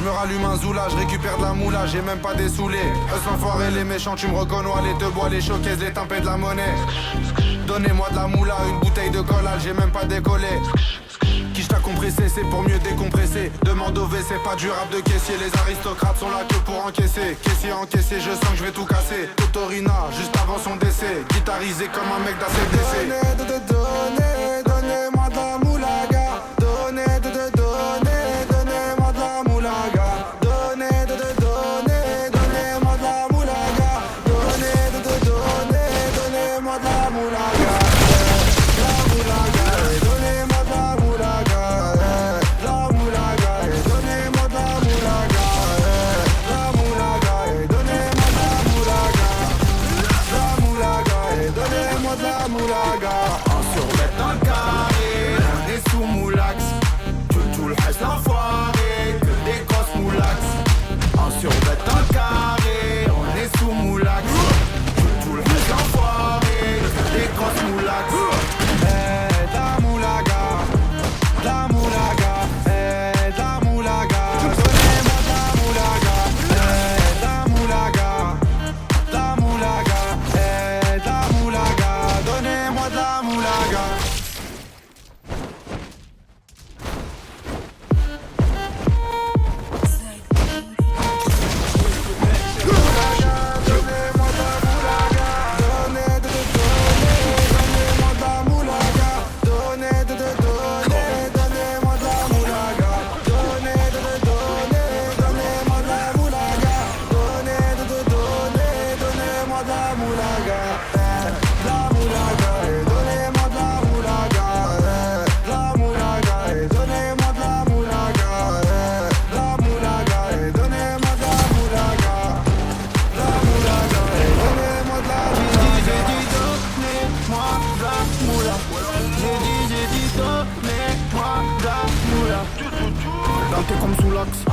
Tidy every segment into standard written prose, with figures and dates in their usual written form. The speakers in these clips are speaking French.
me rallume un zoula, je récupère de la moula, j'ai même pas des saoulés. Eux l'enfoiré, les méchants, tu me reconnais, les te bois, les showcases, les tempêtes de la monnaie. Donnez-moi de la moula, une bouteille de collage, j'ai même pas décollé. Quiche t'a compressé, c'est pour mieux décompresser. Demande au V, c'est pas du rap de caissier. Les aristocrates sont là que pour encaisser. Caissier encaissé, je sens que je vais tout casser. Totorina, juste avant son décès. Guitarisé comme un mec d'ACDC. Donnez-moi de la moulaga. Donnez-moi de la moulaga. Donnez-moi de la moulaga. Donnez-moi de la moulaga. T'es comme sous l'axe,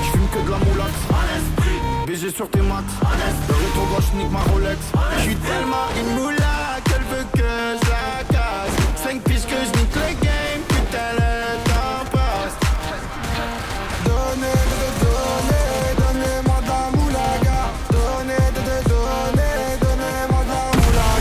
j'fume que de la moulax. BG sur tes max, le rétro gauche nique ma Rolex. J'suis tellement une moula qu'elle veut que je la casse. 5 piges que je nique le game, putain le temps passe. Donnez-moi de la moulaga. Donnez-moi de la moulaga. Donnez-moi de la moulaga. Donnez-moi de la moulaga.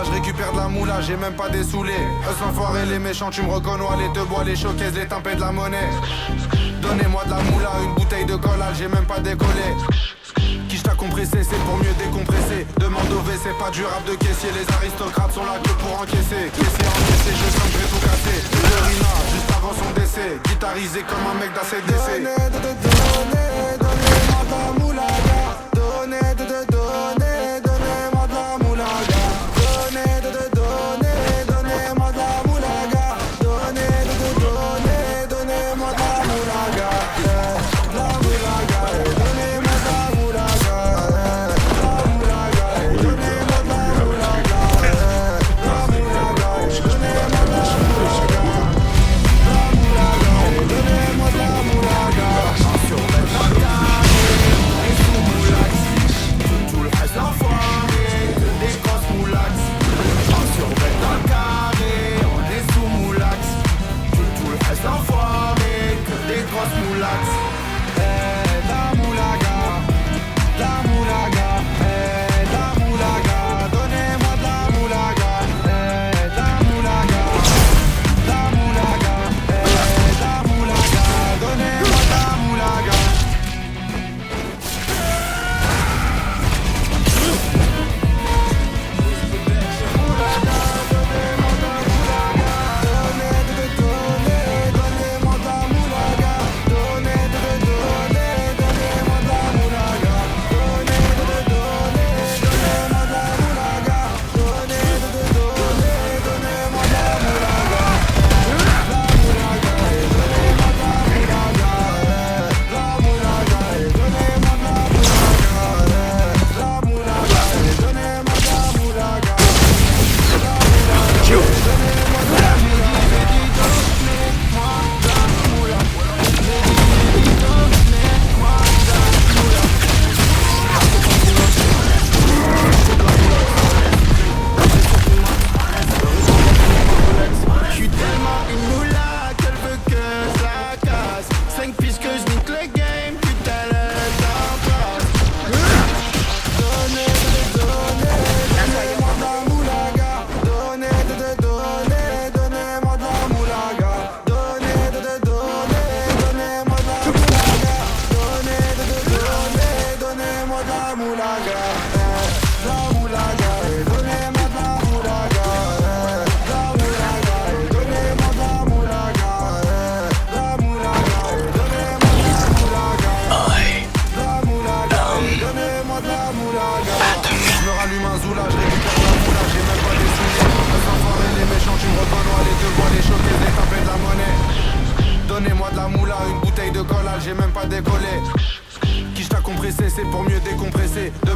Je récupère de la moula, j'ai même pas des saoulés. Eux l'enfoiré, les méchants, tu me reconnais, les te bois, les showcases, les tempêtes de la monnaie. Donnez-moi de la moula, une bouteille de collage, j'ai même pas décollé. Quiche t'a compressé, c'est pour mieux décompresser. Demande au V, c'est pas du rap de caissier. Les aristocrates sont là que pour encaisser. Caissier encaissé, je sens que je vais tout casser. Dorina, juste avant son décès. Guitarisé comme un mec d'ACDC. Donnez-moi de la moulaga. Donnez-moi de la moulaga. Donnez-moi de la moulaga. Donnez-moi de la moulaga. La moulaga. Donnez-moi de la moulaga. La moulaga. Donnez-moi de la moulaga. La moulaga. Donnez-moi de la moulaga. La moulaga. Donnez-moi de la moulaga.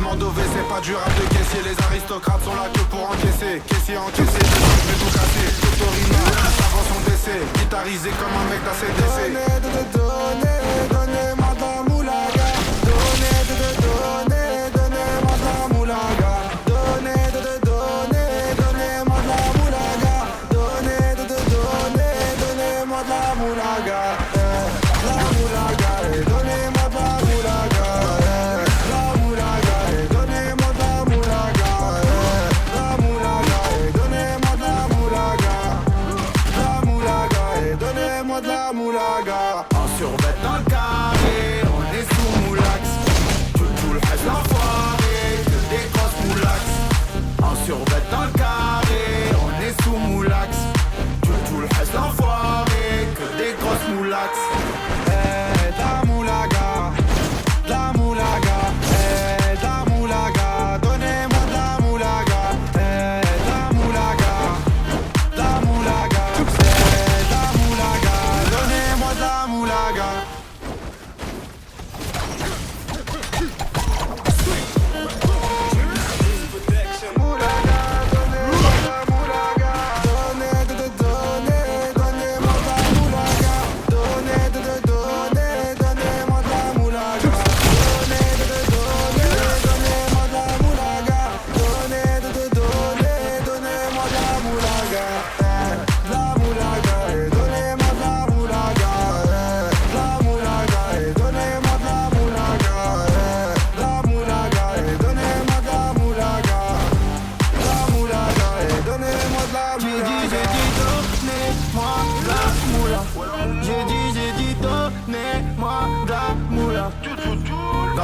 Demande au WC, pas du rap de caissier. Les aristocrates sont là que pour encaisser. Caissier encaissé, je sens que je vais tout casser. Totorina, juste avant son décès. Guitarisé comme un mec d'ACDC. Donnez-moi de la moulaga. Donnez-moi de la moulaga. Donnez-moi de la moulaga. Donnez-moi de la moulaga. La moulaga, donnez-moi de la moulaga. La moulaga, donnez-moi de la moulaga. La moulaga, donnez-moi de la moulaga. La moulaga, donnez-moi de la moulaga. En survêt dans le carré, on est sous moulax. Tout le reste l'enfoiré, que des grosses moulax. En survêt dans le carré, on est sous moulax. Tout le reste l'enfoiré, que des grosses moulax. La moulaga, la moulaga, la moulaga, donnez-moi de la moulaga, la moulaga, la moulaga, la moulaga, donnez-moi de la moulaga.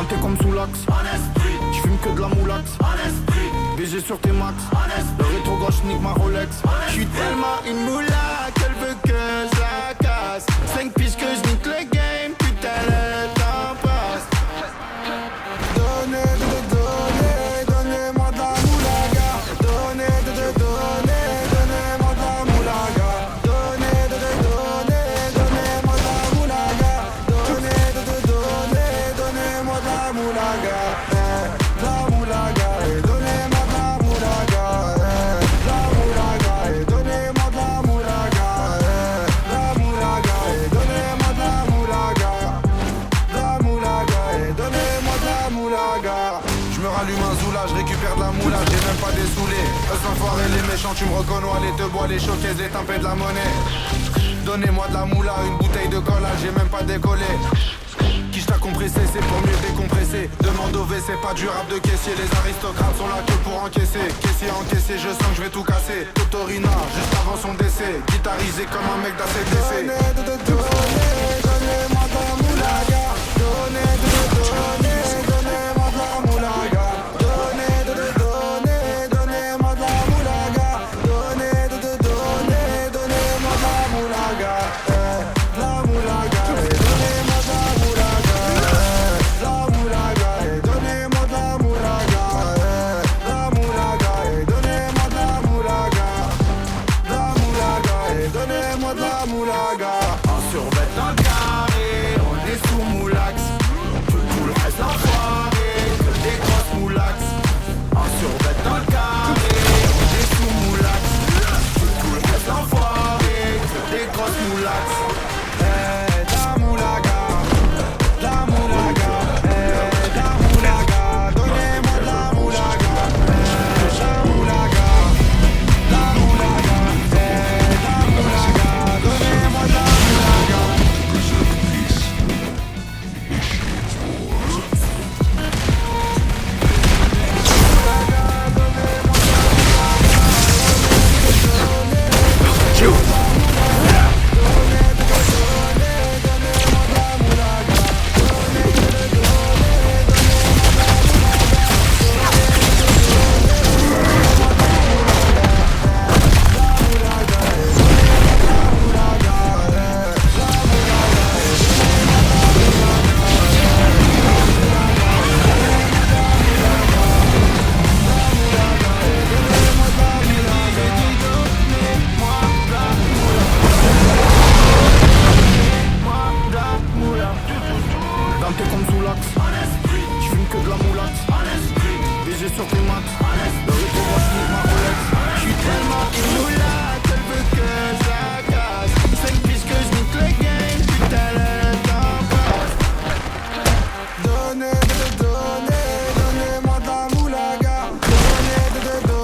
T'es comme sous l'axe, j'fume que de la moulax, BG sur tes max, le rétro gauche nique ma Rolex. J'suis tellement une moula qu'elle veut que je la casse. 5 piges que je nique le game, putain le temps passe. Donnez-moi de la moulaga. Donnez-moi de la moulaga. Donnez-moi de la moulaga. Donnez-moi de la moulaga. La moulaga, donnez-moi de la moulaga. La moulaga, donnez-moi de la moulaga. La moulaga, donnez-moi de la moulaga. La moulaga, donnez-moi de la moulaga. Je me rallume un zoula, je récupère de la moula, j'ai même pas des saoulés. L'enfoiré, les méchants, tu me reconnais, les te bois, les showcases, les tempêtes de la monnaie. Donnez-moi de la moula, une bouteille de cola, j'ai même pas décollé. Qui t'a compressé, c'est pour mieux décompresser. Demande au WC, pas du rap de caissier. Les aristocrates sont là que pour encaisser. Caissier encaissé, je sens que je vais tout casser. Totorina, juste avant son décès. Guitarisé comme un mec d'ACDC. Donnez-moi de la moulaga. Donnez-moi de la moulaga. Donnez-moi de la moulaga. Donnez-moi de la moulaga. La moulaga, donnez-moi de la moulaga. La moulaga, donnez-moi de la moulaga. La moulaga, donnez-moi de la moulaga. La moulaga, donnez-moi de la moulaga. En survêt dans le carré, on est sous moulax. Tout le reste sur tes maths. Le retour moi j'nique ma Rolex. J'suis tellement inoulat, elle veut que je la casse. 5 pistes que j'nique le game, putain elle est en face. Donnez-moi de la moulaga. Donnez-moi de la moulaga. Donnez-moi de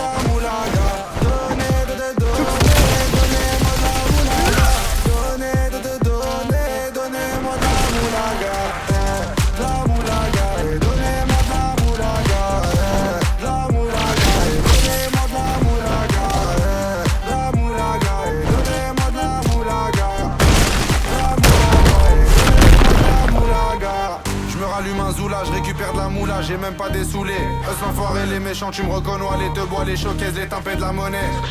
la moulaga. Donnez-moi de la moulaga. La moulaga, donnez-moi de la moulaga. La moulaga, donnez-moi de la moulaga. La moulaga, donnez-moi de la moulaga. Je me rallume un zoula, je récupère de la moula, j'ai même pas des saoulés. Eux l'enfoiré, les méchants, tu me reconnais, les te bois, les showcases, les tempêtes de la monnaie.